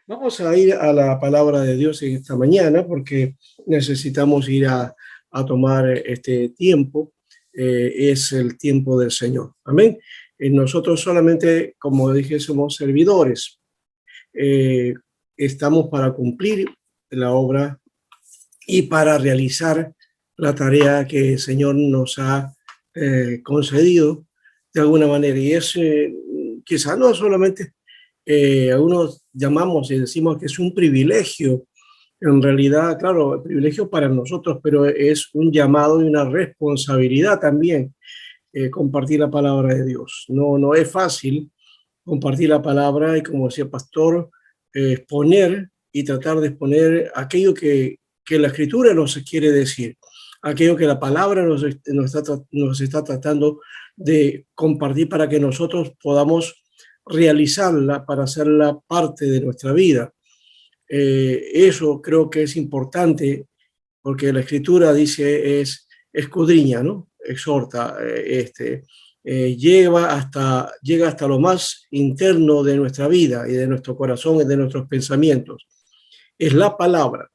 Vamos a ir a la palabra de Dios en esta mañana porque necesitamos ir a tomar este tiempo. Es el tiempo del Señor. Amén. Nosotros solamente, como dije, somos servidores. Estamos para cumplir la obra y para realizar la tarea que el Señor nos ha concedido de alguna manera. Y es quizás no solamente algunos llamamos y decimos que es un privilegio. En realidad, claro, el privilegio para nosotros, pero es un llamado y una responsabilidad también compartir la palabra de Dios. No es fácil compartir la palabra y, como decía el pastor, exponer y tratar de exponer aquello que la Escritura nos quiere decir, aquello que la palabra nos está tratando de compartir para que nosotros podamos realizarla, para hacerla parte de nuestra vida. Eso creo que es importante porque la Escritura dice es escudriña, ¿no? Exhorta, llega hasta lo más interno de nuestra vida y de nuestro corazón y de nuestros pensamientos. Es la palabra,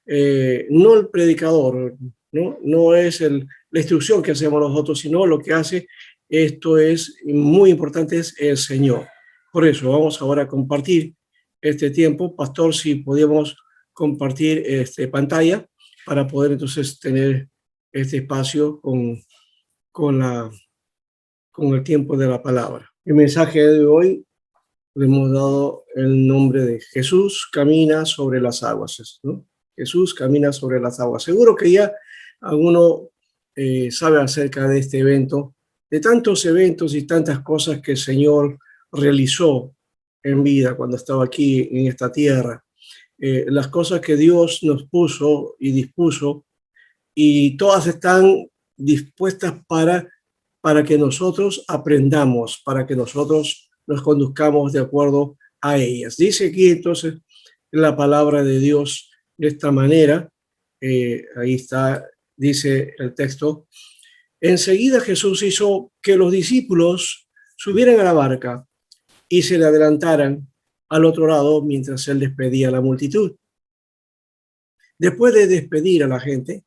no el predicador, no es la instrucción que hacemos nosotros, sino lo que hace esto es muy importante, es el Señor. Por eso vamos ahora a compartir este tiempo. Pastor, si podíamos compartir pantalla para poder entonces tener este espacio con el tiempo de la palabra. El mensaje de hoy le hemos dado el nombre de Jesús camina sobre las aguas, ¿no? Jesús camina sobre las aguas. Seguro que ya alguno sabe acerca de este evento, de tantos eventos y tantas cosas que el Señor realizó en vida cuando estaba aquí en esta tierra. Las cosas que Dios nos puso y dispuso, y todas están dispuestas para que nosotros aprendamos, para que nosotros nos conduzcamos de acuerdo a ellas. Dice aquí entonces la palabra de Dios de esta manera, ahí está, dice el texto: enseguida Jesús hizo que los discípulos subieran a la barca y se le adelantaran al otro lado mientras él despedía a la multitud. Después de despedir a la gente,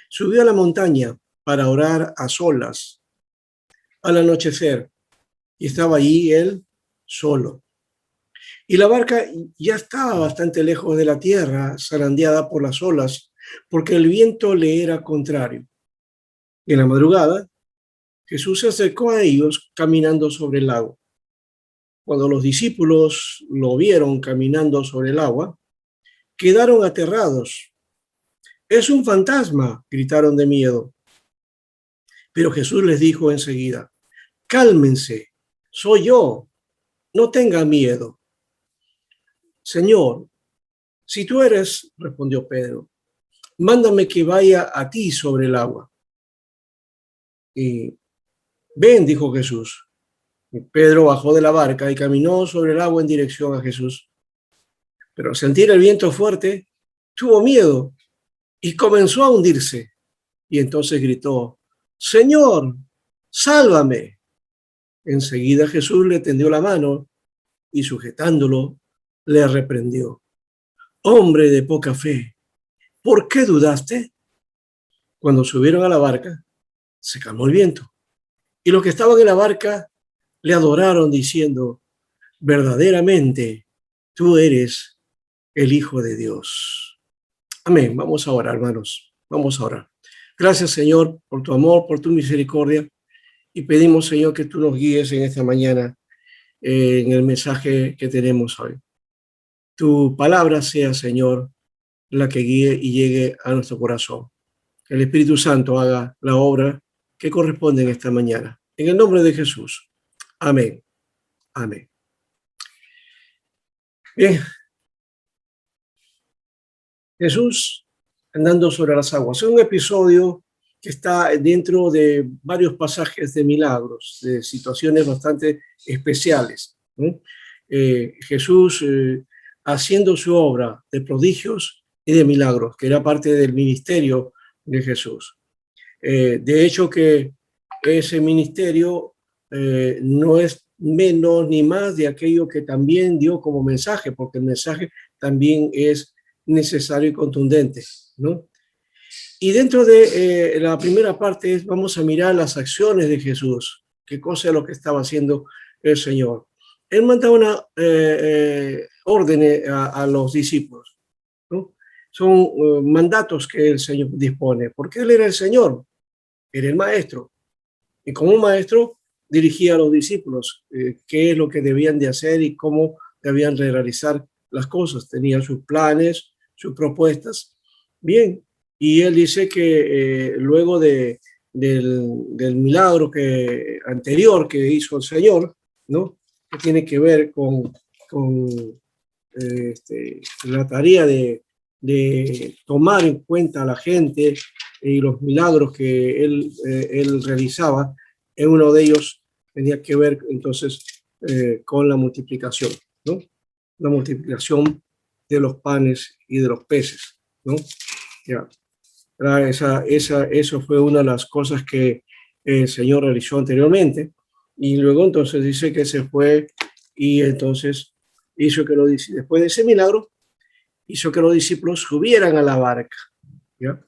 subió a la montaña para orar a solas al anochecer, y estaba allí él solo. Y la barca ya estaba bastante lejos de la tierra, zarandeada por las olas, porque el viento le era contrario. Y en la madrugada, Jesús se acercó a ellos caminando sobre el lago. Cuando los discípulos lo vieron caminando sobre el agua, quedaron aterrados. «¡Es un fantasma!», gritaron de miedo. Pero Jesús les dijo enseguida: «Cálmense, soy yo, no tengan miedo». «Señor, si tú eres», respondió Pedro, «mándame que vaya a ti sobre el agua». «Y ven», dijo Jesús. Y Pedro bajó de la barca y caminó sobre el agua en dirección a Jesús. Pero al sentir el viento fuerte, tuvo miedo y comenzó a hundirse. Y entonces gritó: «Señor, sálvame». Enseguida Jesús le tendió la mano y, sujetándolo, le reprendió: «Hombre de poca fe, ¿por qué dudaste?». Cuando subieron a la barca, se calmó el viento, y los que estaban en la barca le adoraron diciendo: «Verdaderamente, tú eres el Hijo de Dios». Amén. Vamos a orar, hermanos. Vamos a orar. Gracias, Señor, por tu amor, por tu misericordia. Y pedimos, Señor, que tú nos guíes en esta mañana en el mensaje que tenemos hoy. Tu palabra sea, Señor, la que guíe y llegue a nuestro corazón. Que el Espíritu Santo haga la obra que corresponde en esta mañana. En el nombre de Jesús. Amén. Amén. Bien. Jesús andando sobre las aguas. Es un episodio que está dentro de varios pasajes de milagros, de situaciones bastante especiales, ¿no? Jesús haciendo su obra de prodigios y de milagros, que era parte del ministerio de Jesús. De hecho, que ese ministerio no es menos ni más de aquello que también dio como mensaje, porque el mensaje también es necesario y contundente, ¿no? Y dentro de la primera parte vamos a mirar las acciones de Jesús, qué cosa es lo que estaba haciendo el Señor. Él manda una orden a los discípulos, ¿no? Son mandatos que el Señor dispone, porque Él era el Señor, era el Maestro, y como maestro dirigía a los discípulos qué es lo que debían de hacer y cómo debían de realizar las cosas. Tenían sus planes, sus propuestas. Bien, y él dice que luego del milagro anterior que hizo el Señor, ¿no? Que tiene que ver con la tarea de tomar en cuenta a la gente y los milagros que él realizaba. En uno de ellos tenía que ver entonces con la multiplicación, ¿no? La multiplicación de los panes y de los peces, ¿no? Ya. Eso fue una de las cosas que el Señor realizó anteriormente, y luego entonces dice que se fue y entonces hizo que después de ese milagro, hizo que los discípulos subieran a la barca, ¿ya?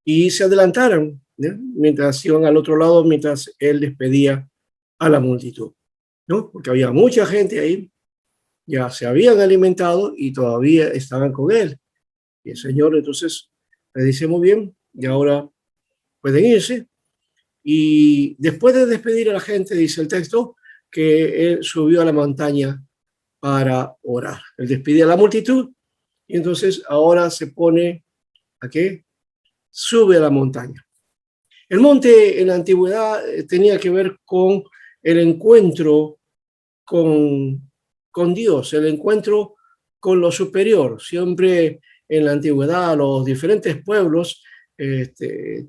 Y se adelantaran, ¿ya? Mientras iban al otro lado, mientras él despedía a la multitud, ¿no? Porque había mucha gente ahí, ya se habían alimentado y todavía estaban con él. Y el Señor entonces le dice, muy bien, y ahora pueden irse. Y después de despedir a la gente, dice el texto, que él subió a la montaña para orar. Él despide a la multitud y entonces ahora se pone a qué? Sube a la montaña. El monte en la antigüedad tenía que ver con el encuentro con Dios, el encuentro con lo superior. Siempre en la antigüedad los diferentes pueblos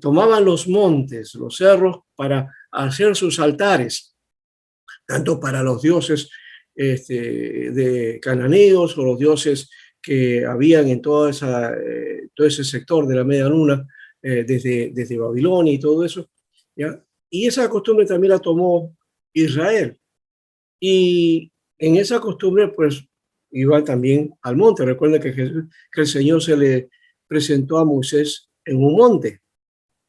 tomaban los montes, los cerros, para hacer sus altares, tanto para los dioses de cananeos o los dioses que habían en todo ese sector de la media luna, desde Babilonia y todo eso, ¿ya? Y esa costumbre también la tomó Israel. Y en esa costumbre, pues, iban también al monte. Recuerda que el Señor se le presentó a Moisés en un monte.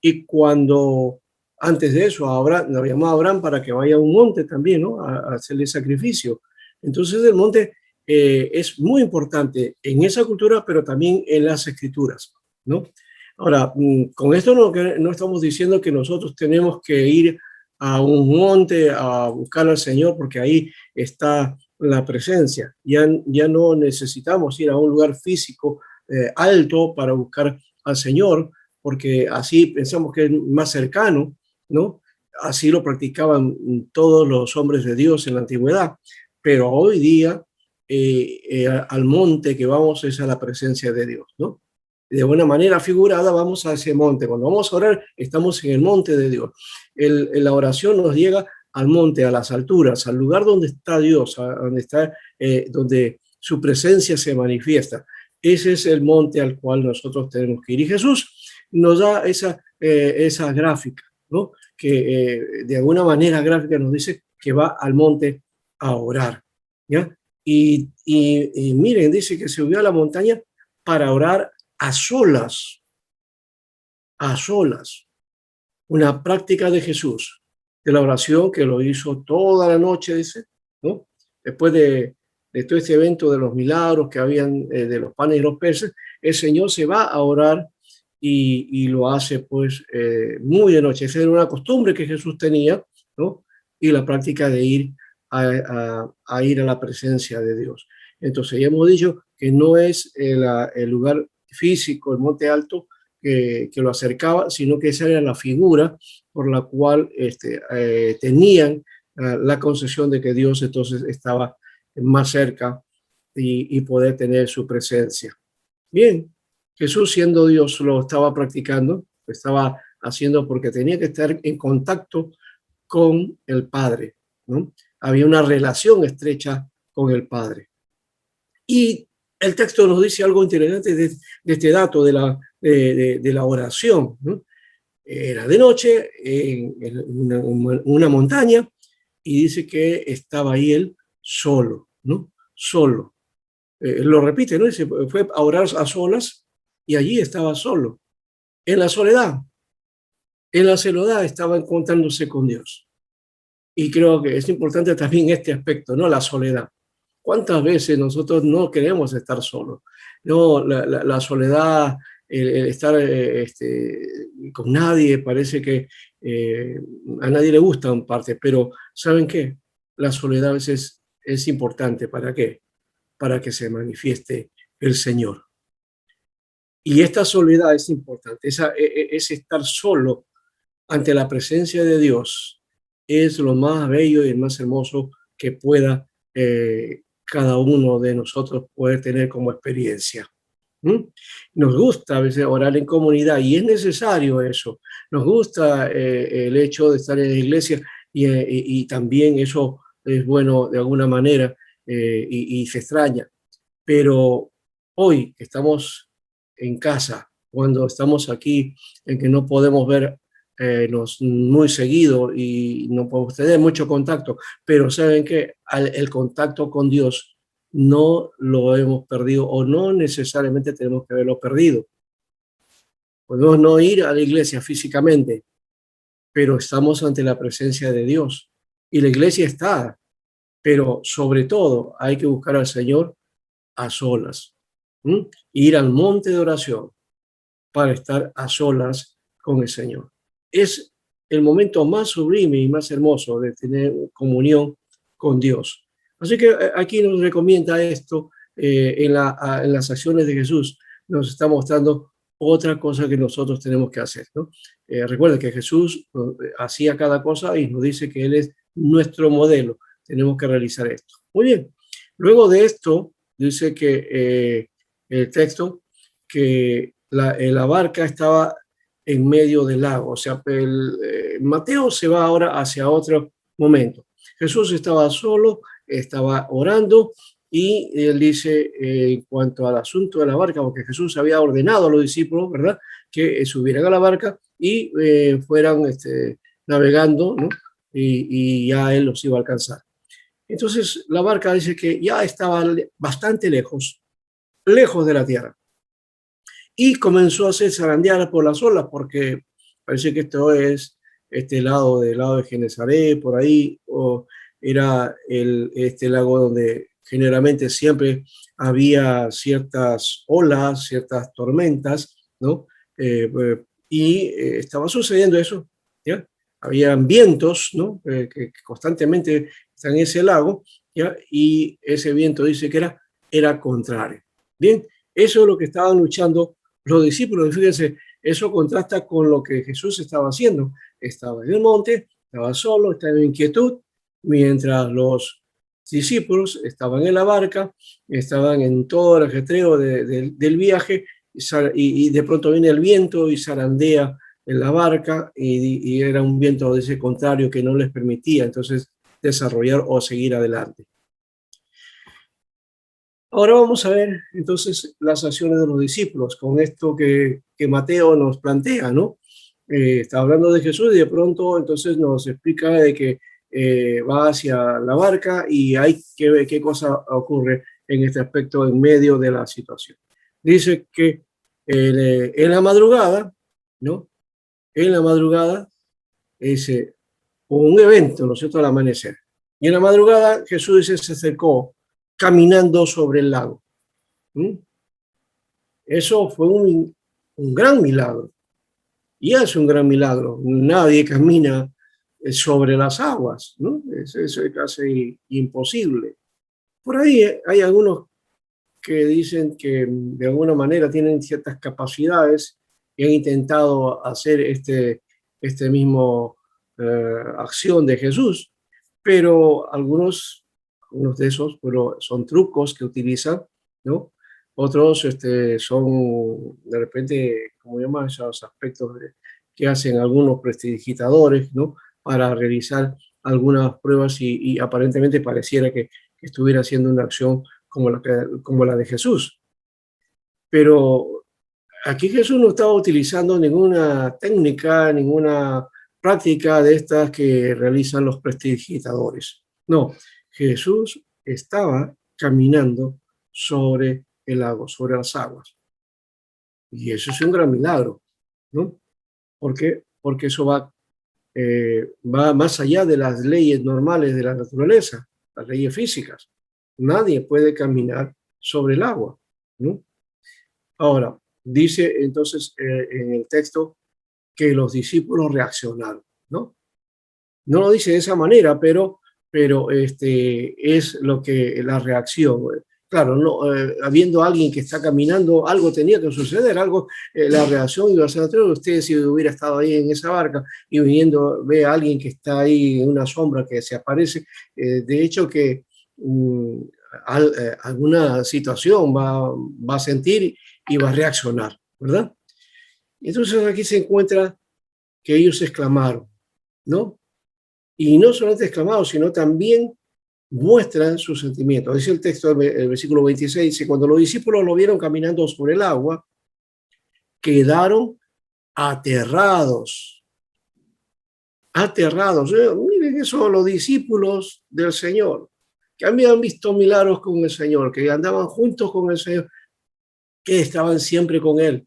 Y cuando, antes de eso, Abraham, lo llamó a Abraham para que vaya a un monte también, ¿no? A hacerle sacrificio. Entonces, el monte es muy importante en esa cultura, pero también en las escrituras, ¿no? Ahora, con esto no estamos diciendo que nosotros tenemos que ir a un monte a buscar al Señor, porque ahí está la presencia. Ya no necesitamos ir a un lugar físico alto para buscar al Señor, porque así pensamos que es más cercano, ¿no? Así lo practicaban todos los hombres de Dios en la antigüedad, pero hoy día al monte que vamos es a la presencia de Dios, ¿no? De una manera figurada vamos a ese monte. Cuando vamos a orar, estamos en el monte de Dios. La oración nos llega al monte, a las alturas, al lugar donde está Dios, donde su presencia se manifiesta. Ese es el monte al cual nosotros tenemos que ir. Y Jesús nos da esa gráfica, ¿no? Que de alguna manera gráfica nos dice que va al monte a orar, ¿ya? Y miren, dice que se subió a la montaña para orar a solas, a solas. Una práctica de Jesús, de la oración, que lo hizo toda la noche, dice, ¿no? Después de todo este evento de los milagros que habían, de los panes y los peces, el Señor se va a orar y lo hace pues muy de noche. Esa era una costumbre que Jesús tenía, ¿no? Y la práctica de ir a ir a la presencia de Dios. Entonces ya hemos dicho que no es el lugar físico, el monte alto, que lo acercaba, sino que esa era la figura por la cual tenían la concesión de que Dios entonces estaba más cerca y poder tener su presencia. Bien, Jesús, siendo Dios, lo estaba practicando, lo estaba haciendo porque tenía que estar en contacto con el Padre, ¿no? Había una relación estrecha con el Padre. Y el texto nos dice algo interesante de este dato de la oración, ¿no? Era de noche en una montaña, y dice que estaba ahí él solo, ¿no? Solo. Lo repite, ¿no? Dice, fue a orar a solas y allí estaba solo, en la soledad. En la soledad estaba encontrándose con Dios. Y creo que es importante también este aspecto, ¿no? La soledad. ¿Cuántas veces nosotros no queremos estar solos? No, la soledad, el estar con nadie, parece que a nadie le gusta en parte, pero ¿saben qué? La soledad a veces es importante. ¿Para qué? Para que se manifieste el Señor. Y esta soledad es importante, es estar solo ante la presencia de Dios, es lo más bello y el más hermoso que pueda cada uno de nosotros poder tener como experiencia. ¿Mm? Nos gusta a veces orar en comunidad y es necesario eso. Nos gusta el hecho de estar en la iglesia y también eso es bueno de alguna manera y se extraña. Pero hoy que estamos en casa, cuando estamos aquí, en que no podemos ver nos muy seguido y no podemos tener mucho contacto, pero saben que el contacto con Dios no lo hemos perdido o no necesariamente tenemos que haberlo perdido. Podemos no ir a la iglesia físicamente, pero estamos ante la presencia de Dios y la iglesia está, pero sobre todo hay que buscar al Señor a solas. ¿Mm? Ir al monte de oración para estar a solas con el Señor. Es el momento más sublime y más hermoso de tener comunión con Dios. Así que aquí nos recomienda esto en las acciones de Jesús. Nos está mostrando otra cosa que nosotros tenemos que hacer, ¿no? Recuerda que Jesús hacía cada cosa y nos dice que Él es nuestro modelo. Tenemos que realizar esto. Muy bien. Luego de esto, dice que el texto que la barca estaba en medio del lago. O sea, Mateo se va ahora hacia otro momento. Jesús estaba solo, estaba orando y él dice en cuanto al asunto de la barca, porque Jesús había ordenado a los discípulos, ¿verdad?, que subieran a la barca y fueran navegando, ¿no? Y ya él los iba a alcanzar. Entonces la barca dice que ya estaba bastante lejos, lejos de la tierra y comenzó a ser zarandeada por las olas, porque parece que esto es del lado de Genesaret, por ahí, o era este lago donde generalmente siempre había ciertas olas, ciertas tormentas, ¿no? Estaba sucediendo eso, ¿ya? Habían vientos, ¿no? Que constantemente están en ese lago, ¿ya? Y ese viento dice que era contrario. Bien, eso es lo que estaban luchando los discípulos. Fíjense, eso contrasta con lo que Jesús estaba haciendo. Estaba en el monte, estaba solo, estaba en inquietud, mientras los discípulos estaban en la barca, estaban en todo el ajetreo del viaje, y de pronto viene el viento y zarandea en la barca, y era un viento de ese contrario que no les permitía entonces desarrollar o seguir adelante. Ahora vamos a ver entonces las acciones de los discípulos con esto que Mateo nos plantea, ¿no? Está hablando de Jesús y de pronto entonces nos explica de que va hacia la barca y hay que ver qué cosa ocurre en este aspecto en medio de la situación. Dice que en la madrugada, ¿no? En la madrugada es un evento, ¿no es cierto?, al amanecer. Y en la madrugada Jesús dice, se acercó caminando sobre el lago. ¿Mm? Eso fue un gran milagro. Y es un gran milagro. Nadie camina sobre las aguas, ¿no? Eso es casi imposible. Por ahí hay algunos que dicen que de alguna manera tienen ciertas capacidades y han intentado hacer este mismo acción de Jesús, pero algunos de esos pero son trucos que utilizan, ¿no? Otros son de repente, como llaman esos aspectos que hacen algunos prestidigitadores, ¿no? Para realizar algunas pruebas y aparentemente pareciera que estuviera haciendo una acción como la de Jesús. Pero aquí Jesús no estaba utilizando ninguna técnica, ninguna práctica de estas que realizan los prestidigitadores. No, Jesús estaba caminando sobre el lago, sobre las aguas. Y eso es un gran milagro, ¿no? ¿Por qué? Porque eso va más allá de las leyes normales de la naturaleza, las leyes físicas. Nadie puede caminar sobre el agua, ¿no? Ahora, dice entonces en el texto que los discípulos reaccionaron, ¿no? No lo dice de esa manera, pero es lo que la reacción. Claro, no, habiendo alguien que está caminando, algo tenía que suceder, algo, la reacción iba a ser natural. Usted si hubiera estado ahí en esa barca y viniendo, ve a alguien que está ahí en una sombra que se aparece, de hecho que mm, alguna situación va a sentir y va a reaccionar, ¿verdad? Entonces aquí se encuentra que ellos exclamaron, ¿no? Y no solamente exclamados, sino también muestran sus sentimientos. Dice el texto del versículo 26, dice, cuando los discípulos lo vieron caminando sobre el agua, quedaron aterrados, aterrados. Miren eso, los discípulos del Señor, que habían visto milagros con el Señor, que andaban juntos con el Señor, que estaban siempre con Él.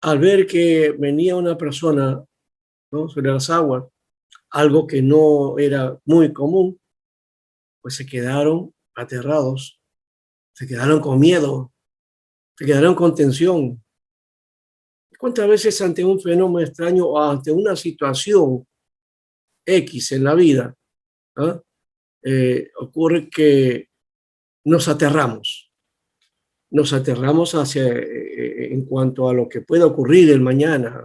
Al ver que venía una persona, ¿no?, sobre las aguas, algo que no era muy común, pues se quedaron aterrados, se quedaron con miedo, se quedaron con tensión. ¿Cuántas veces ante un fenómeno extraño o ante una situación X en la vida, ¿ah?, ocurre que nos aterramos? Nos aterramos en cuanto a lo que pueda ocurrir el mañana,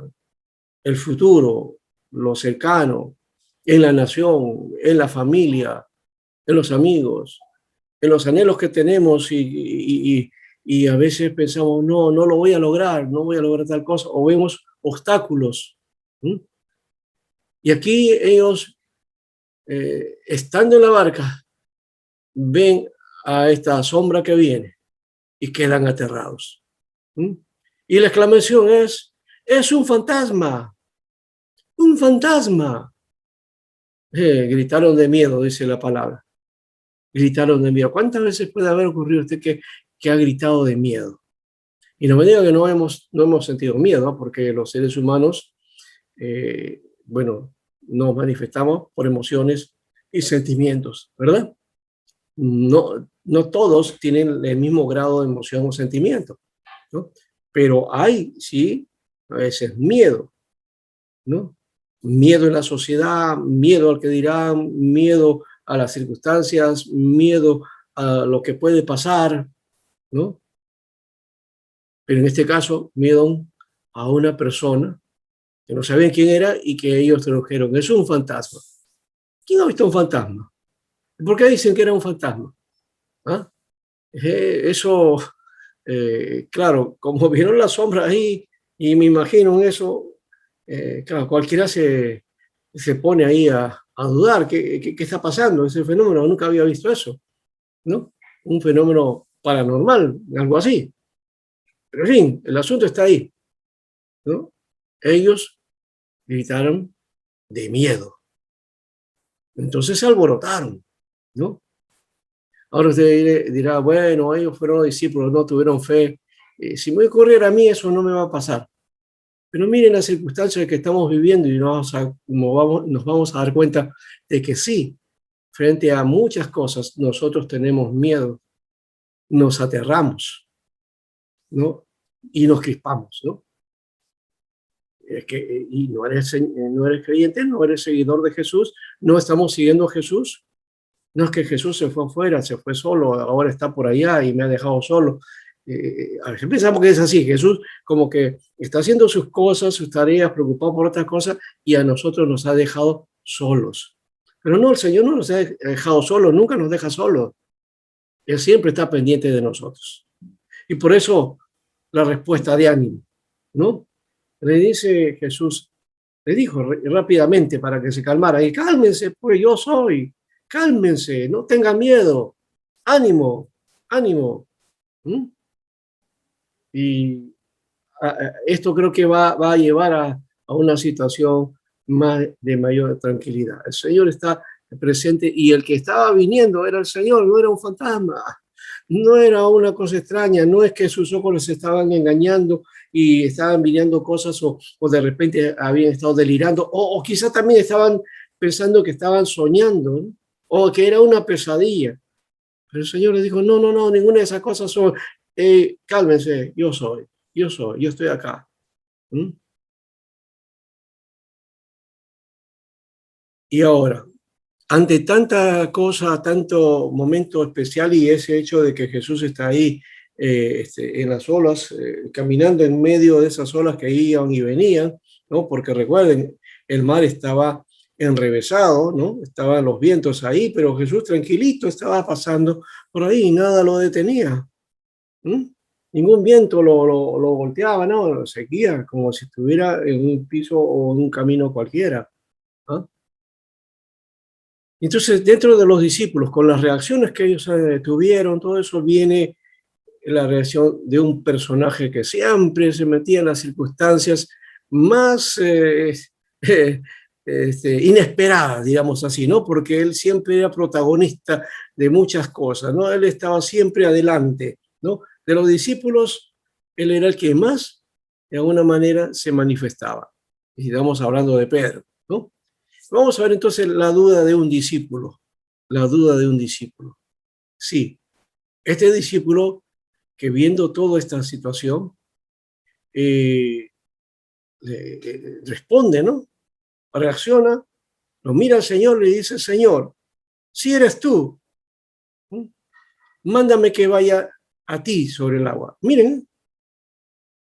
el futuro, lo cercano, en la nación, en la familia, en los amigos, en los anhelos que tenemos y a veces pensamos, no lo voy a lograr, no voy a lograr tal cosa, o vemos obstáculos. ¿Sí? Y aquí ellos, estando en la barca, ven a esta sombra que viene y quedan aterrados. ¿Sí? Y la exclamación es un fantasma, un fantasma. Gritaron de miedo, dice la palabra. Gritaron de miedo. ¿Cuántas veces puede haber ocurrido usted que ha gritado de miedo? Y no me diga que no hemos sentido miedo, ¿no? Porque los seres humanos, bueno, nos manifestamos por emociones y sentimientos, ¿verdad? No todos tienen el mismo grado de emoción o sentimiento, ¿no? Pero hay, sí, a veces miedo, ¿no? Miedo en la sociedad, miedo al que dirán, miedo a las circunstancias, miedo a lo que puede pasar, ¿no? Pero en este caso, miedo a una persona que no sabían quién era y que ellos tradujeron. Es un fantasma. ¿Quién ha visto un fantasma? ¿Por qué dicen que era un fantasma? ¿Ah? Eso, claro, como vieron la sombra ahí, y me imagino en eso, claro, cualquiera se pone ahí a dudar qué está pasando, ese fenómeno, nunca había visto eso, ¿no? Un fenómeno paranormal, algo así. Pero en fin, el asunto está ahí, ¿no? Ellos gritaron de miedo. Entonces se alborotaron, ¿no? Ahora usted dirá, bueno, ellos fueron discípulos, no tuvieron fe. Si me ocurriera a mí, eso no me va a pasar. Pero miren las circunstancias que estamos viviendo y nos vamos a dar cuenta de que sí, frente a muchas cosas, nosotros tenemos miedo, nos aterramos, ¿no? Y nos crispamos, ¿no? Y no eres creyente, no eres seguidor de Jesús, no estamos siguiendo a Jesús. No es que Jesús se fue afuera, se fue solo, ahora está por allá y me ha dejado solo. A veces pensamos que es así, Jesús como que está haciendo sus cosas, sus tareas, preocupado por otras cosas y a nosotros nos ha dejado solos. Pero no, el Señor no nos ha dejado solos, nunca nos deja solos. Él siempre está pendiente de nosotros. Y por eso la respuesta de ánimo, ¿no? Le dice Jesús, le dijo rápidamente para que se calmara, y cálmense, pues yo soy, cálmense, no tengan miedo, ánimo, ánimo. ¿Mm? Y esto creo que va a llevar a una situación de mayor tranquilidad. El Señor está presente y el que estaba viniendo era el Señor, no era un fantasma, no era una cosa extraña, no es que sus ojos les estaban engañando y estaban viniendo cosas o de repente habían estado delirando o quizás también estaban pensando que estaban soñando, ¿no? O que era una pesadilla. Pero el Señor le dijo, no, no, no, ninguna de esas cosas son, cálmense, yo estoy acá. ¿Mm? Y ahora, ante tanta cosa, tanto momento especial y ese hecho de que Jesús está ahí en las olas, caminando en medio de esas olas que iban y venían, ¿no? Porque recuerden, el mar estaba enrevesado, ¿no? Estaban los vientos ahí, pero Jesús tranquilito estaba pasando por ahí y nada lo detenía. ¿Mm? Ningún viento lo volteaba, ¿no? Lo seguía como si estuviera en un piso o en un camino cualquiera. ¿Ah? Entonces, dentro de los discípulos, con las reacciones que ellos tuvieron, todo eso viene la reacción de un personaje que siempre se metía en las circunstancias más inesperadas, digamos así, ¿no? Porque él siempre era protagonista de muchas cosas, ¿no? Él estaba siempre adelante, ¿no? De los discípulos, él era el que más, de alguna manera, se manifestaba. Y estamos hablando de Pedro, ¿no? Vamos a ver entonces la duda de un discípulo, la duda de un discípulo. Sí, este discípulo que viendo toda esta situación, eh, responde, ¿no? Reacciona, lo mira al Señor y le dice, Señor, si eres tú, mándame que vaya a ti sobre el agua. Miren,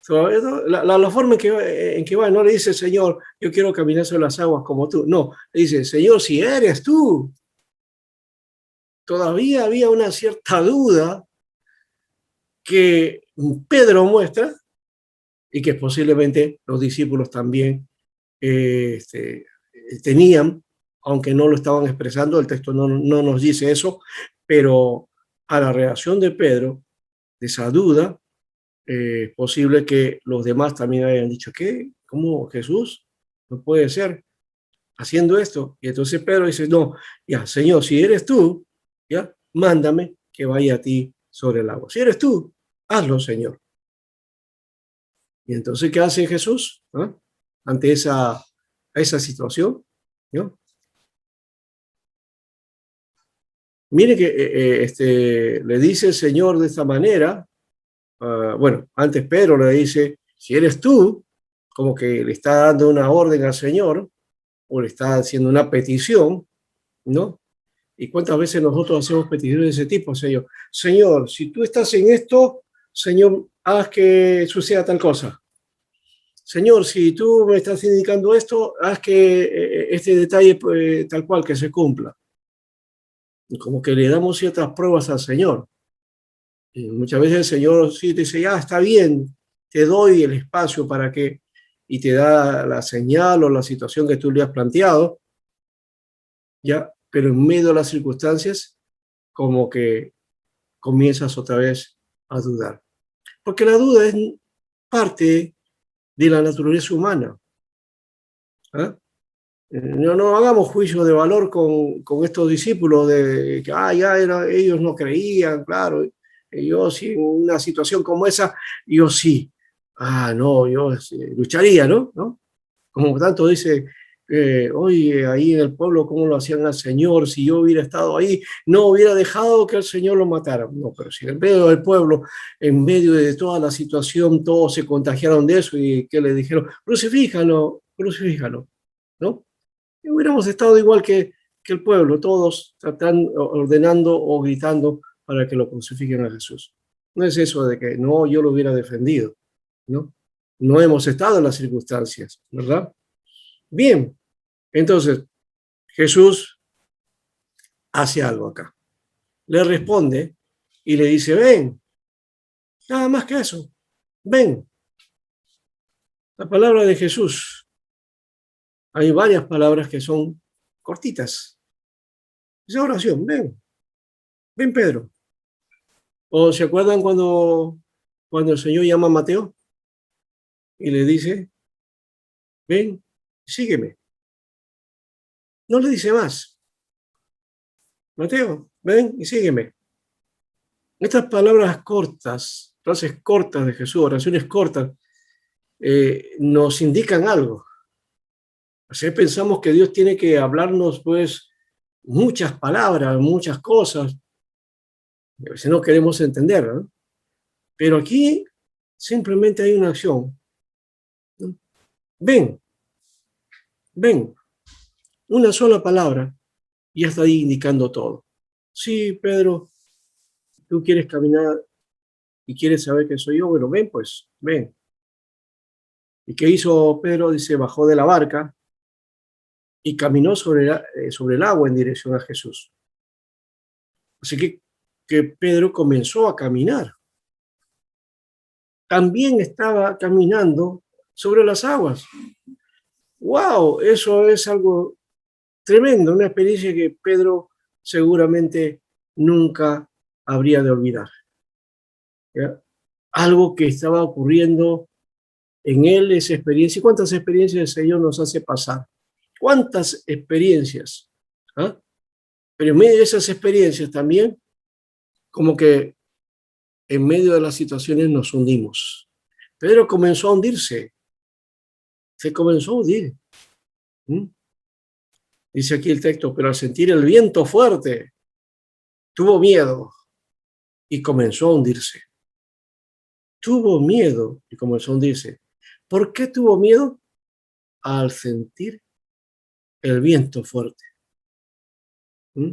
la forma en que va, no le dice, Señor, yo quiero caminar sobre las aguas como tú. No, le dice, Señor, si eres tú. Todavía había una cierta duda que Pedro muestra y que posiblemente los discípulos también tenían, aunque no lo estaban expresando, el texto no nos dice eso, pero a la reacción de Pedro, de esa duda, es posible que los demás también hayan dicho, ¿qué? ¿Cómo Jesús? No puede ser haciendo esto. Y entonces Pedro dice, no, ya, Señor, si eres tú, ya, mándame que vaya a ti sobre el agua. Si eres tú, hazlo, Señor. Y entonces, ¿qué hace Jesús? ¿Ah? Ante esa situación, ¿no? Mire que le dice el Señor de esta manera, bueno, antes Pedro le dice, si eres tú, como que le está dando una orden al Señor, o le está haciendo una petición, ¿no? ¿Y cuántas veces nosotros hacemos peticiones de ese tipo, Señor? Señor, si tú estás en esto, Señor, haz que suceda tal cosa. Señor, si tú me estás indicando esto, haz que este detalle tal cual que se cumpla. Y como que le damos ciertas pruebas al Señor. Y muchas veces el Señor sí te dice, ya está bien, te doy el espacio para que, y te da la señal o la situación que tú le has planteado, ya, pero en medio de las circunstancias, como que comienzas otra vez a dudar. Porque la duda es parte de la naturaleza humana. ¿Ah? No hagamos juicio de valor con estos discípulos de que ellos no creían, claro. Yo sí, en una situación como esa, yo sí. No, yo lucharía, ¿no? ¿No? Como tanto dice, oye, ahí en el pueblo, ¿cómo lo hacían al Señor? Si yo hubiera estado ahí, no hubiera dejado que el Señor lo matara. No, pero si en medio del pueblo, en medio de toda la situación, todos se contagiaron de eso y que le dijeron, crucifíjalo, crucifíjalo, ¿no? Y hubiéramos estado igual que el pueblo, todos tratando, ordenando o gritando para que lo crucifiquen a Jesús. No es eso de que no, yo lo hubiera defendido, ¿no? No hemos estado en las circunstancias, ¿verdad? Bien, entonces Jesús hace algo acá. Le responde y le dice, ven, nada más que eso, ven. La palabra de Jesús, hay varias palabras que son cortitas. Esa oración, ven Pedro. ¿O se acuerdan cuando el Señor llama a Mateo y le dice, ven, sígueme? No le dice más. Mateo, ven y sígueme. Estas palabras cortas, frases cortas de Jesús, oraciones cortas, nos indican algo. Así pensamos que Dios tiene que hablarnos, pues, muchas palabras, muchas cosas, a veces no queremos entender, ¿no? Pero aquí simplemente hay una acción. ¿No? Ven, ven, una sola palabra y ya está ahí indicando todo. Sí, Pedro, tú quieres caminar y quieres saber que soy yo, bueno, ven, pues, ven. ¿Y qué hizo Pedro? Dice, bajó de la barca y caminó sobre el agua en dirección a Jesús. Así que Pedro comenzó a caminar. También estaba caminando sobre las aguas. ¡Wow! Eso es algo tremendo, una experiencia que Pedro seguramente nunca habría de olvidar. ¿Ya? Algo que estaba ocurriendo en él, esa experiencia. ¿Y cuántas experiencias el Señor nos hace pasar? ¿Cuántas experiencias? ¿Ah? Pero en medio de esas experiencias también, como que en medio de las situaciones nos hundimos. Pedro comenzó a hundirse, se comenzó a hundir. ¿Mm? Dice aquí el texto, pero al sentir el viento fuerte, tuvo miedo y comenzó a hundirse. Tuvo miedo y comenzó a hundirse. ¿Por qué tuvo miedo? Al sentir el viento fuerte. ¿Mm?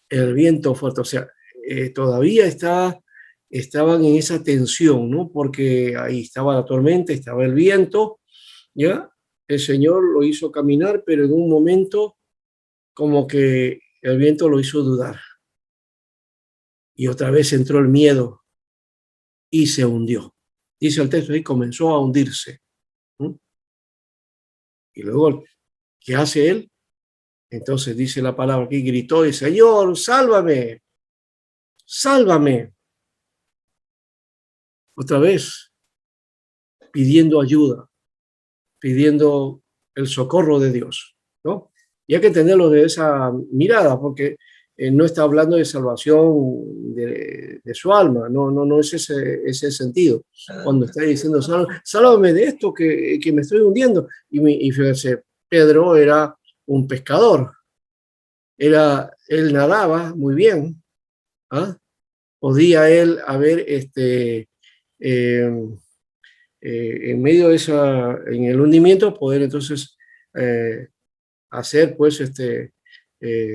El viento fuerte, o sea, todavía estaban en esa tensión, ¿no? Porque ahí estaba la tormenta, estaba el viento, ¿ya? El Señor lo hizo caminar, pero en un momento como que el viento lo hizo dudar. Y otra vez entró el miedo y se hundió. Dice el texto ahí, comenzó a hundirse. ¿Mm? Y luego, ¿qué hace él? Entonces dice la palabra aquí, gritó y Señor, sálvame, sálvame. Otra vez pidiendo ayuda, pidiendo el socorro de Dios, ¿no? Y hay que entenderlo de esa mirada, porque no está hablando de salvación de su alma, no es ese sentido. Cuando está diciendo, sálvame de esto que me estoy hundiendo. Y fíjense, Pedro era un pescador, él nadaba muy bien, ¿ah? Podía él haber, en medio de en el hundimiento, poder entonces hacer pues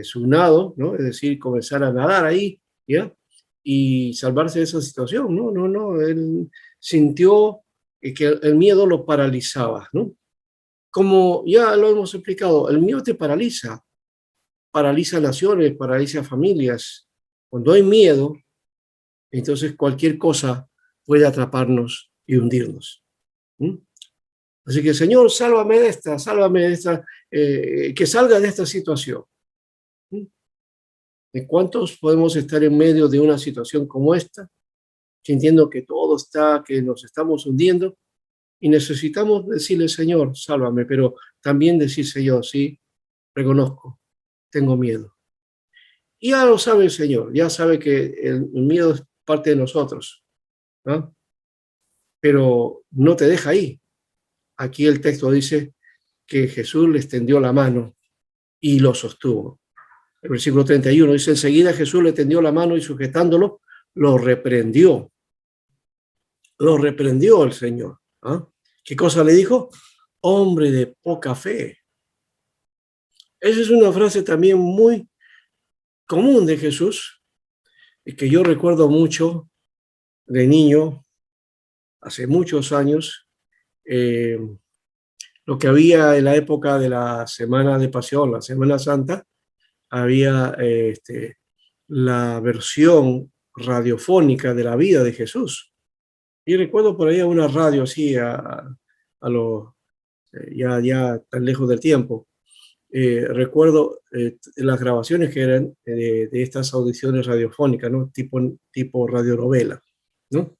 su nado, ¿no? Es decir, comenzar a nadar ahí, ¿ya? Y salvarse de esa situación, no, él sintió que el miedo lo paralizaba, ¿no? Como ya lo hemos explicado, el miedo te paraliza naciones, paraliza familias. Cuando hay miedo, entonces cualquier cosa puede atraparnos y hundirnos. ¿Mm? Así que, Señor, sálvame de esta, que salga de esta situación. ¿Mm? ¿De cuántos podemos estar en medio de una situación como esta, sintiendo que todo está, que nos estamos hundiendo y necesitamos decirle, Señor, sálvame, pero también decir, Señor, sí, reconozco, tengo miedo. Y ya lo sabe el Señor, ya sabe que el miedo es parte de nosotros, ¿no? Pero no te deja ahí. Aquí el texto dice que Jesús le extendió la mano y lo sostuvo. El versículo 31 dice, enseguida Jesús le tendió la mano y sujetándolo, lo reprendió. Lo reprendió el Señor. ¿Ah? ¿Qué cosa le dijo? Hombre de poca fe. Esa es una frase también muy común de Jesús, y que yo recuerdo mucho de niño, hace muchos años, lo que había en la época de la Semana de Pasión, la Semana Santa, había la versión radiofónica de la vida de Jesús. Y recuerdo por ahí una radio así, a lo, ya tan lejos del tiempo. Recuerdo las grabaciones que eran de estas audiciones radiofónicas, ¿no? Tipo radionovela, ¿no?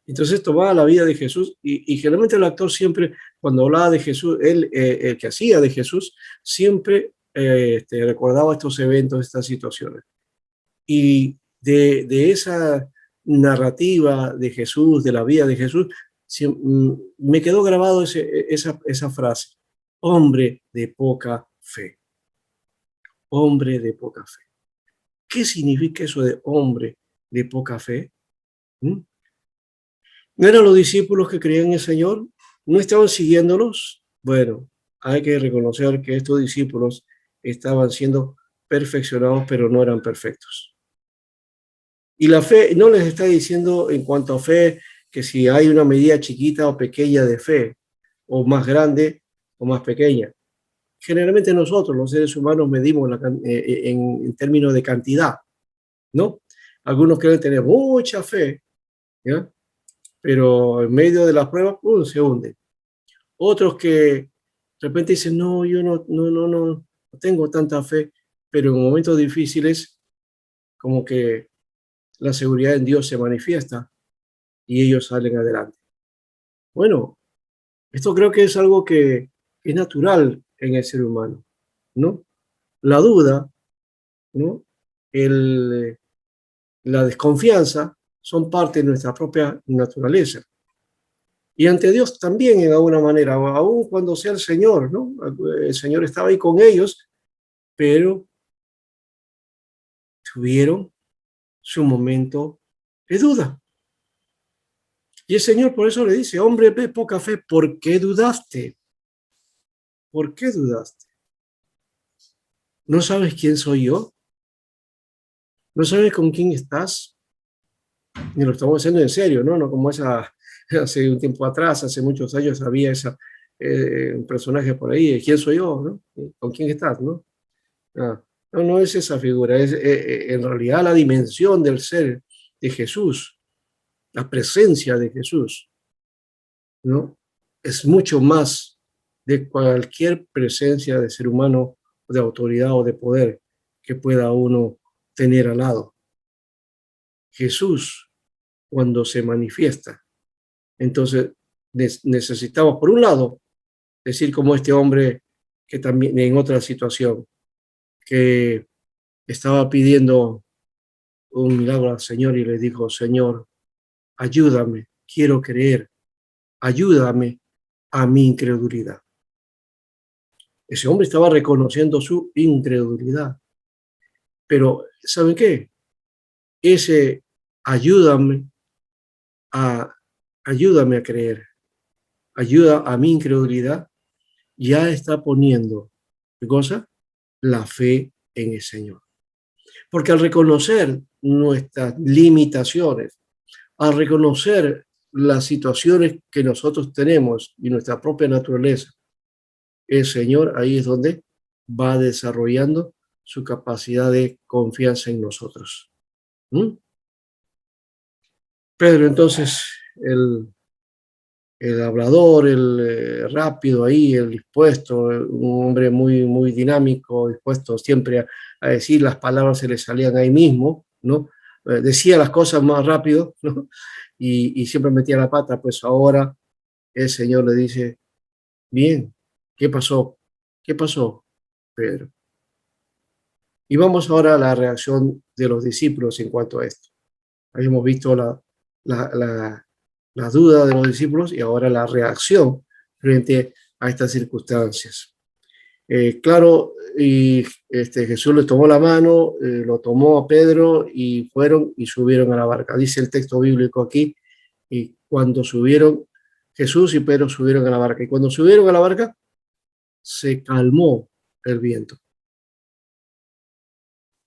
Entonces tomaba la vida de Jesús y generalmente el actor siempre, cuando hablaba de Jesús, él, el que hacía de Jesús, siempre recordaba estos eventos, estas situaciones. Y de esa narrativa de Jesús, de la vida de Jesús, me quedó grabado esa frase: hombre de poca fe, hombre de poca fe. ¿Qué significa eso de hombre de poca fe? ¿Mm? ¿No eran los discípulos que creían en el Señor? ¿No estaban siguiéndolos? Bueno, hay que reconocer que estos discípulos estaban siendo perfeccionados, pero no eran perfectos. Y la fe no les está diciendo en cuanto a fe que si hay una medida chiquita o pequeña de fe, o más grande o más pequeña. Generalmente nosotros, los seres humanos, medimos en términos de cantidad, ¿no? Algunos creen tener mucha fe, ¿ya? Pero en medio de las pruebas, se hunde. Otros que de repente dicen, no, yo no tengo tanta fe, pero en momentos difíciles, como que la seguridad en Dios se manifiesta y ellos salen adelante. Bueno, esto creo que es algo que es natural en el ser humano, ¿no? La duda, ¿no? La desconfianza son parte de nuestra propia naturaleza. Y ante Dios también, en alguna manera, aún cuando sea el Señor, ¿no? El Señor estaba ahí con ellos, pero tuvieron su momento de duda. Y el Señor por eso le dice, hombre de poca fe, ¿por qué dudaste? ¿Por qué dudaste? ¿No sabes quién soy yo? ¿No sabes con quién estás? Y lo estamos haciendo en serio, ¿no? No como hace un tiempo atrás, hace muchos años había un personaje por ahí, ¿quién soy yo? ¿No? ¿Con quién estás? ¿No? Ah, no es esa figura, es en realidad la dimensión del ser de Jesús, la presencia de Jesús, ¿no? Es mucho más de cualquier presencia de ser humano, de autoridad o de poder que pueda uno tener al lado. Jesús, cuando se manifiesta, entonces necesitamos, por un lado, decir como este hombre que también en otra situación, que estaba pidiendo un milagro al Señor y le dijo, Señor, ayúdame, quiero creer, ayúdame a mi incredulidad. Ese hombre estaba reconociendo su incredulidad. Pero, ¿saben qué? Ese ayúdame a, ayúdame a creer, ayuda a mi incredulidad, ya está poniendo, ¿qué cosa? La fe en el Señor. Porque al reconocer nuestras limitaciones, al reconocer las situaciones que nosotros tenemos y nuestra propia naturaleza, el Señor ahí es donde va desarrollando su capacidad de confianza en nosotros. ¿Mm? Pedro, entonces, el hablador, el rápido ahí, el dispuesto, un hombre muy dinámico, dispuesto siempre a decir las palabras, se le salían ahí mismo, ¿no? Decía las cosas más rápido, ¿no? Y siempre metía la pata, pues ahora el Señor le dice, bien, ¿qué pasó? ¿Qué pasó, Pedro? Y vamos ahora a la reacción de los discípulos en cuanto a esto. Habíamos visto la duda de los discípulos y ahora la reacción frente a estas circunstancias. Claro, y Jesús le tomó la mano, lo tomó a Pedro y fueron y subieron a la barca. Dice el texto bíblico aquí, y cuando subieron, Jesús y Pedro subieron a la barca. Y cuando subieron a la barca, se calmó el viento.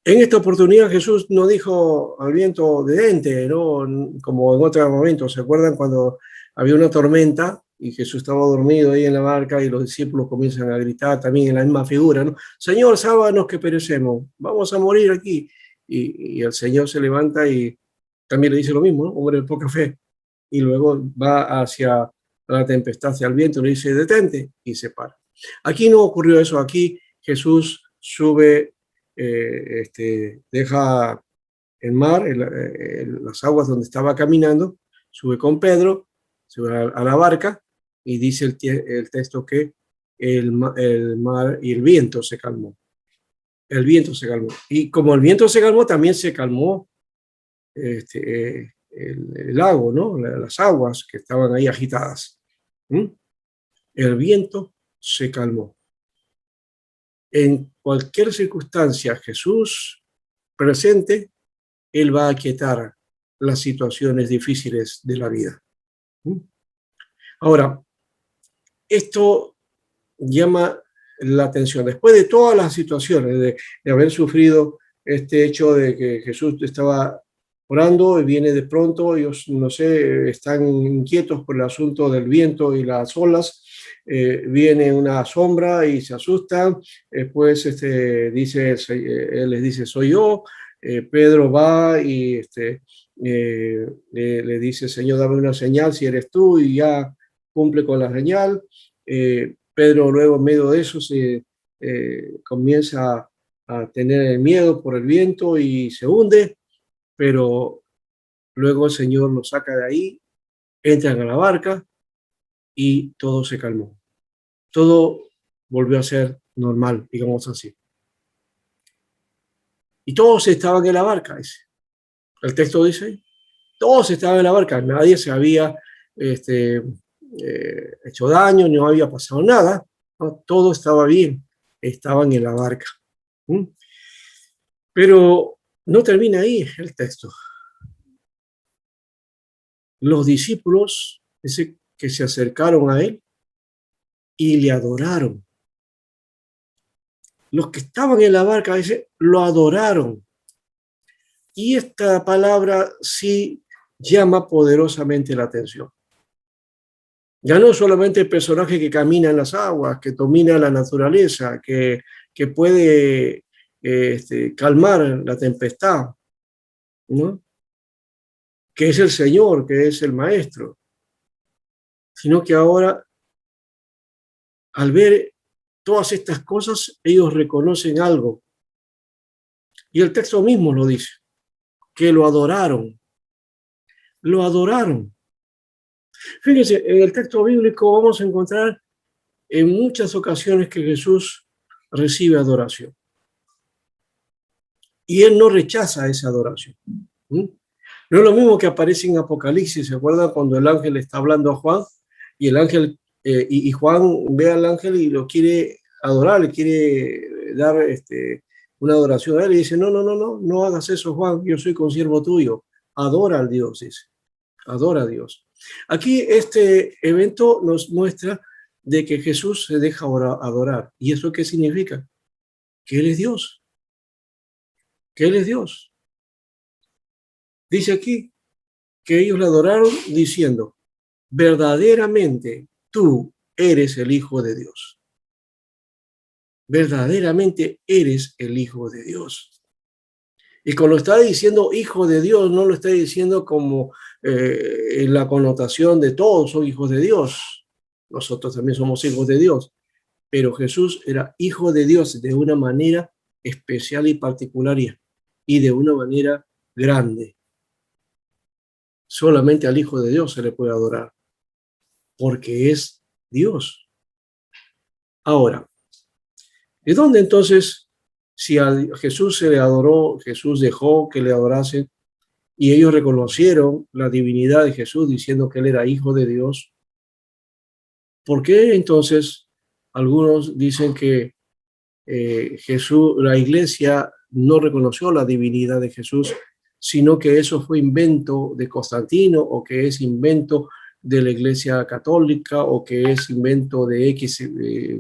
En esta oportunidad Jesús no dijo al viento detente, ¿no? Como en otros momentos. ¿Se acuerdan cuando había una tormenta y Jesús estaba dormido ahí en la barca y los discípulos comienzan a gritar también en la misma figura, ¿no? Señor, sálvanos que perecemos, vamos a morir aquí. Y el Señor se levanta y también le dice lo mismo, ¿no? Hombre de poca fe. Y luego va hacia la tempestad, hacia el viento, le dice detente y se para. Aquí no ocurrió eso, aquí Jesús sube, deja el mar, las aguas donde estaba caminando, sube con Pedro, sube a la barca y dice el texto que el mar y el viento se calmó. el viento se calmó. Y como el viento se calmó, también se calmó el lago, ¿no? Las aguas que estaban ahí agitadas. ¿Mm? El viento se calmó. En cualquier circunstancia, Jesús presente, Él va a aquietar las situaciones difíciles de la vida. ¿Mm? Ahora, esto llama la atención. Después de todas las situaciones, de haber sufrido este hecho de que Jesús estaba orando y viene de pronto, ellos, no sé, están inquietos por el asunto del viento y las olas, viene una sombra y se asustan, después dice, él les dice, soy yo, Pedro va y le dice, Señor, dame una señal si eres tú, y ya cumple con la señal. Pedro luego en medio de eso se comienza a tener miedo por el viento y se hunde, pero luego el Señor lo saca de ahí, entran a la barca y todo se calmó. Todo volvió a ser normal, digamos así. Y todos estaban en la barca, dice. El texto dice, todos estaban en la barca, nadie se había hecho daño, no había pasado nada, ¿no? Todo estaba bien, estaban en la barca. ¿Mm? Pero no termina ahí el texto. Los discípulos dice que se acercaron a él y le adoraron. Los que estaban en la barca dice, lo adoraron. Y esta palabra sí llama poderosamente la atención. Ya no solamente el personaje que camina en las aguas, que domina la naturaleza, que puede calmar la tempestad, ¿no? Que es el Señor, que es el Maestro, sino que ahora, al ver todas estas cosas, ellos reconocen algo. Y el texto mismo lo dice, que lo adoraron. Lo adoraron. Fíjense, en el texto bíblico vamos a encontrar en muchas ocasiones que Jesús recibe adoración. Y él no rechaza esa adoración. ¿Mm? No es lo mismo que aparece en Apocalipsis. ¿Se acuerdan cuando el ángel está hablando a Juan? Y el ángel, y Juan ve al ángel y lo quiere adorar, le quiere dar una adoración a él. Y dice, no hagas eso, Juan, yo soy consiervo tuyo. Adora al Dios, dice. Adora a Dios. Aquí este evento nos muestra de que Jesús se deja adorar. ¿Y eso qué significa? Que Él es Dios. Que Él es Dios. Dice aquí que ellos le adoraron diciendo, verdaderamente tú eres el Hijo de Dios. Verdaderamente eres el Hijo de Dios. Y cuando está diciendo Hijo de Dios, no lo está diciendo como en la connotación de todos son hijos de Dios. Nosotros también somos hijos de Dios. Pero Jesús era Hijo de Dios de una manera especial y particular y de una manera grande. Solamente al Hijo de Dios se le puede adorar, porque es Dios. Ahora, ¿de dónde entonces, si a Jesús se le adoró, Jesús dejó que le adorasen y ellos reconocieron la divinidad de Jesús diciendo que él era Hijo de Dios? ¿Por qué entonces algunos dicen que Jesús, la iglesia no reconoció la divinidad de Jesús, sino que eso fue invento de Constantino o que es invento de la iglesia católica o que es invento de X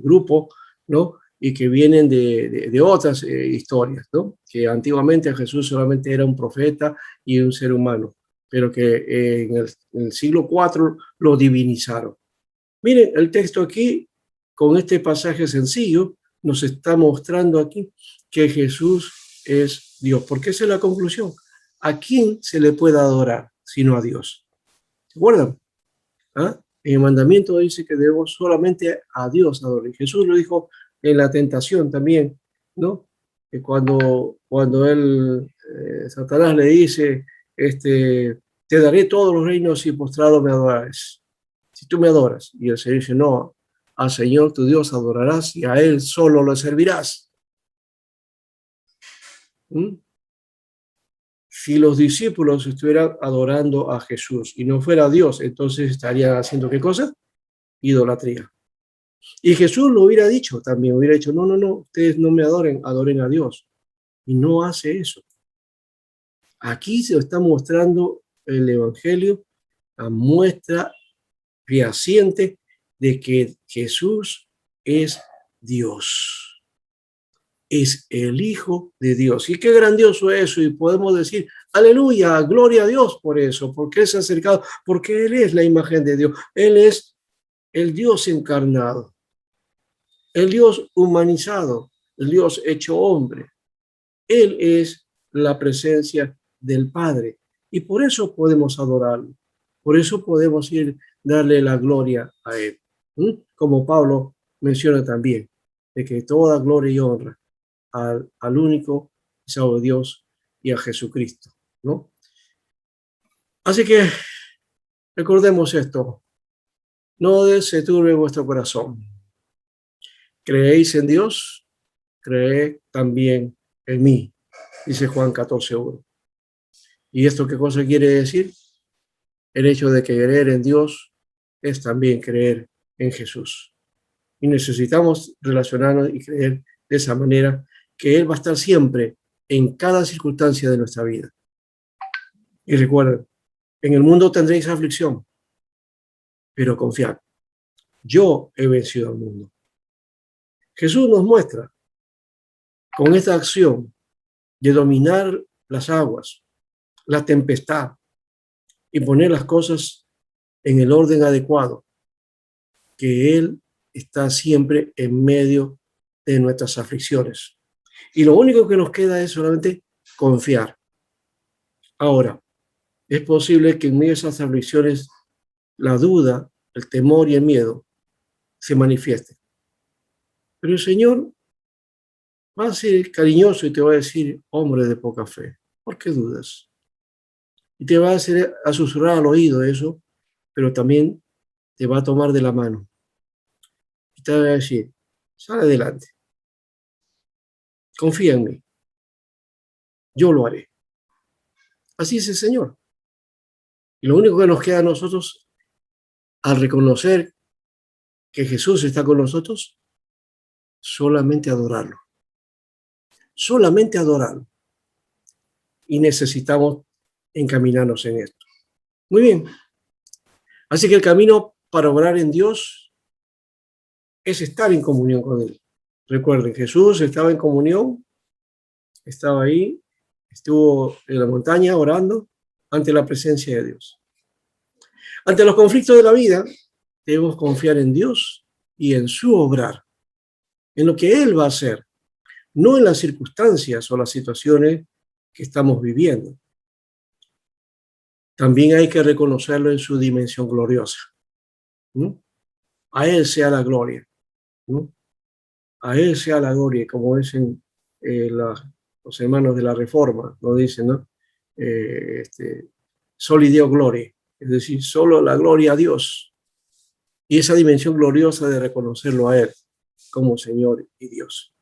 grupo, ¿no? Y que vienen de otras historias, ¿no? Que antiguamente Jesús solamente era un profeta y un ser humano, pero que en el siglo IV lo divinizaron. Miren, el texto aquí, con este pasaje sencillo, nos está mostrando aquí que Jesús es Dios. Porque esa es la conclusión. ¿A quién se le puede adorar sino a Dios? ¿Se acuerdan? ¿Ah? En el mandamiento dice que debemos solamente a Dios adorar. Jesús lo dijo en la tentación también, ¿no? Que cuando Satanás le dice, te daré todos los reinos si postrado me adorares. Si tú me adoras. Y el Señor dice, no, al Señor tu Dios adorarás y a Él solo lo servirás. ¿Mm? Si los discípulos estuvieran adorando a Jesús y no fuera Dios, entonces estarían haciendo ¿qué cosa? Idolatría. Y Jesús lo hubiera dicho también, hubiera dicho, no, no, no, ustedes no me adoren, adoren a Dios. Y no hace eso. Aquí se está mostrando el Evangelio a muestra fehaciente de que Jesús es Dios, es el Hijo de Dios. Y qué grandioso eso, y podemos decir, aleluya, gloria a Dios por eso, porque Él se ha acercado, porque Él es la imagen de Dios, Él es el Dios encarnado, el Dios humanizado, el Dios hecho hombre. Él es la presencia del Padre, y por eso podemos adorarlo, por eso podemos ir darle la gloria a Él. Como Pablo menciona también, de que toda gloria y honra al único y salvo Dios y a Jesucristo, ¿no? Así que recordemos esto, no se turbe vuestro corazón. ¿Creéis en Dios? Creed también en mí, dice Juan 14:1. ¿Y esto qué cosa quiere decir? El hecho de que creer en Dios es también creer en Jesús. Y necesitamos relacionarnos y creer de esa manera que Él va a estar siempre en cada circunstancia de nuestra vida. Y recuerden, en el mundo tendréis aflicción, pero confiad, yo he vencido al mundo. Jesús nos muestra con esta acción de dominar las aguas, la tempestad y poner las cosas en el orden adecuado, que Él está siempre en medio de nuestras aflicciones. Y lo único que nos queda es solamente confiar. Ahora, es posible que en medio de esas aflicciones la duda, el temor y el miedo se manifiesten. Pero el Señor va a ser cariñoso y te va a decir, hombre de poca fe, ¿por qué dudas? Y te va a hacer a susurrar al oído eso, pero también te va a tomar de la mano y te va a decir, sal adelante, confía en mí, yo lo haré. Así es el Señor. Y lo único que nos queda a nosotros al reconocer que Jesús está con nosotros, solamente adorarlo. Solamente adorarlo. Y necesitamos encaminarnos en esto. Muy bien. Así que el camino para obrar en Dios es estar en comunión con Él. Recuerden, Jesús estaba en comunión, estaba ahí, estuvo en la montaña orando ante la presencia de Dios. Ante los conflictos de la vida, debemos confiar en Dios y en su obrar, en lo que Él va a hacer, no en las circunstancias o las situaciones que estamos viviendo. También hay que reconocerlo en su dimensión gloriosa. ¿No? A Él sea la gloria. ¿No? A Él sea la gloria, como dicen los hermanos de la Reforma, lo dicen, ¿no? Soli Deo Gloria, es decir, solo la gloria a Dios. Y esa dimensión gloriosa de reconocerlo a Él como Señor y Dios.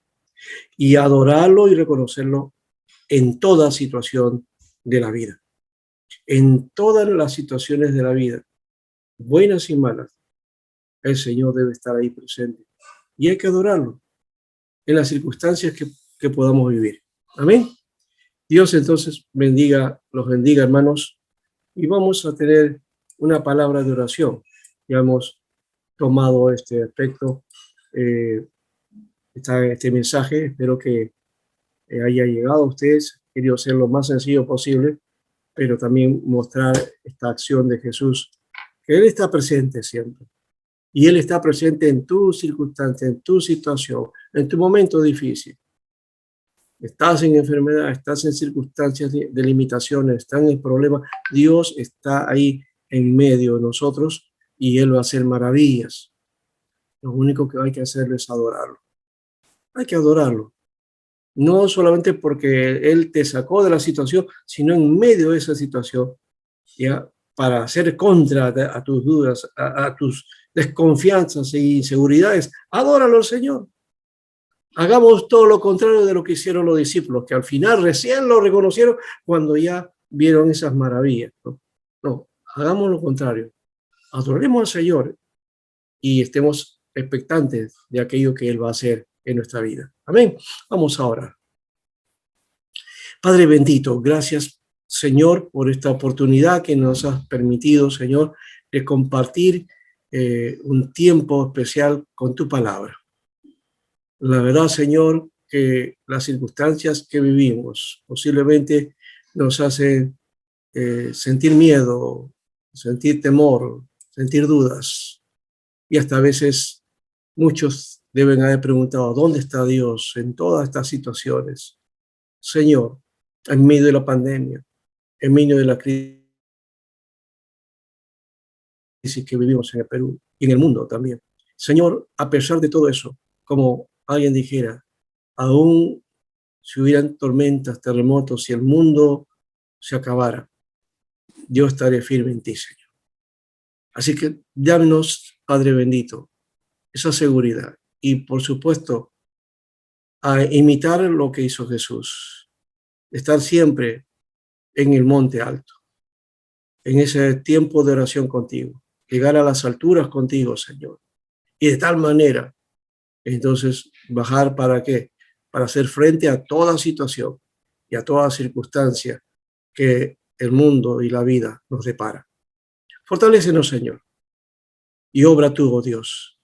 Y adorarlo y reconocerlo en toda situación de la vida. En todas las situaciones de la vida, buenas y malas, el Señor debe estar ahí presente. Y hay que adorarlo en las circunstancias que podamos vivir. Amén. Dios entonces los bendiga, hermanos, y vamos a tener una palabra de oración. Ya hemos tomado este aspecto, este mensaje. Espero que haya llegado a ustedes. He querido ser lo más sencillo posible, pero también mostrar esta acción de Jesús, que Él está presente siempre. Y Él está presente en tu circunstancia, en tu situación, en tu momento difícil. Estás en enfermedad, estás en circunstancias de limitaciones, estás en problemas. Dios está ahí en medio de nosotros y Él va a hacer maravillas. Lo único que hay que hacer es adorarlo. Hay que adorarlo. No solamente porque Él te sacó de la situación, sino en medio de esa situación, ¿ya? Para hacer contra a tus dudas, a tus desconfianzas e inseguridades. Adóralo al Señor. Hagamos todo lo contrario de lo que hicieron los discípulos, que al final recién lo reconocieron cuando ya vieron esas maravillas. No, hagamos lo contrario. Adoremos al Señor y estemos expectantes de aquello que Él va a hacer en nuestra vida. Amén. Vamos ahora. Padre bendito, gracias, Señor, por esta oportunidad que nos has permitido, Señor, de compartir un tiempo especial con tu palabra. La verdad, Señor, que las circunstancias que vivimos posiblemente nos hacen sentir miedo, sentir temor, sentir dudas. Y hasta a veces muchos deben haber preguntado, ¿dónde está Dios en todas estas situaciones? Señor, en medio de la pandemia, en medio de la crisis que vivimos en el Perú y en el mundo también. Señor, a pesar de todo eso, como alguien dijera, aún si hubieran tormentas, terremotos, si el mundo se acabara, yo estaré firme en ti, Señor. Así que dános, Padre bendito, esa seguridad y, por supuesto, a imitar lo que hizo Jesús, estar siempre en el monte alto, en ese tiempo de oración contigo, llegar a las alturas contigo, Señor, y de tal manera, entonces, bajar ¿para qué? Para hacer frente a toda situación y a toda circunstancia que el mundo y la vida nos depara. Fortalécenos, Señor, y obra tú, oh Dios.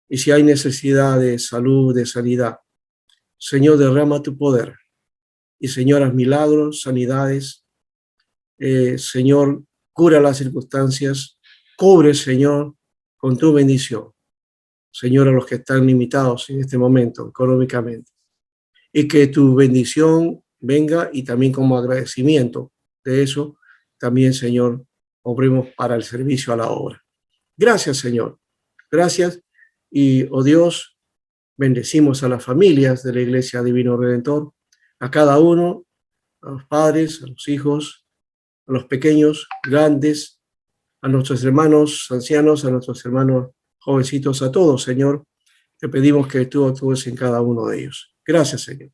Y si hay necesidad de salud, de sanidad, Señor, derrama tu poder. Y Señor, haz milagros, sanidades. Señor, cura las circunstancias. Cubre, Señor, con tu bendición. Señor, a los que están limitados en este momento económicamente. Y que tu bendición venga y también como agradecimiento de eso, también, Señor, obremos para el servicio a la obra. Gracias, Señor. Gracias. Y, oh Dios, bendecimos a las familias de la Iglesia Divino Redentor, a cada uno, a los padres, a los hijos, a los pequeños, grandes, a nuestros hermanos ancianos, a nuestros hermanos jovencitos, a todos, Señor. Te pedimos que tú actúes en cada uno de ellos. Gracias, Señor.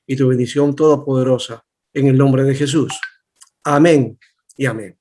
Y tu bendición todopoderosa en el nombre de Jesús. Amén y amén.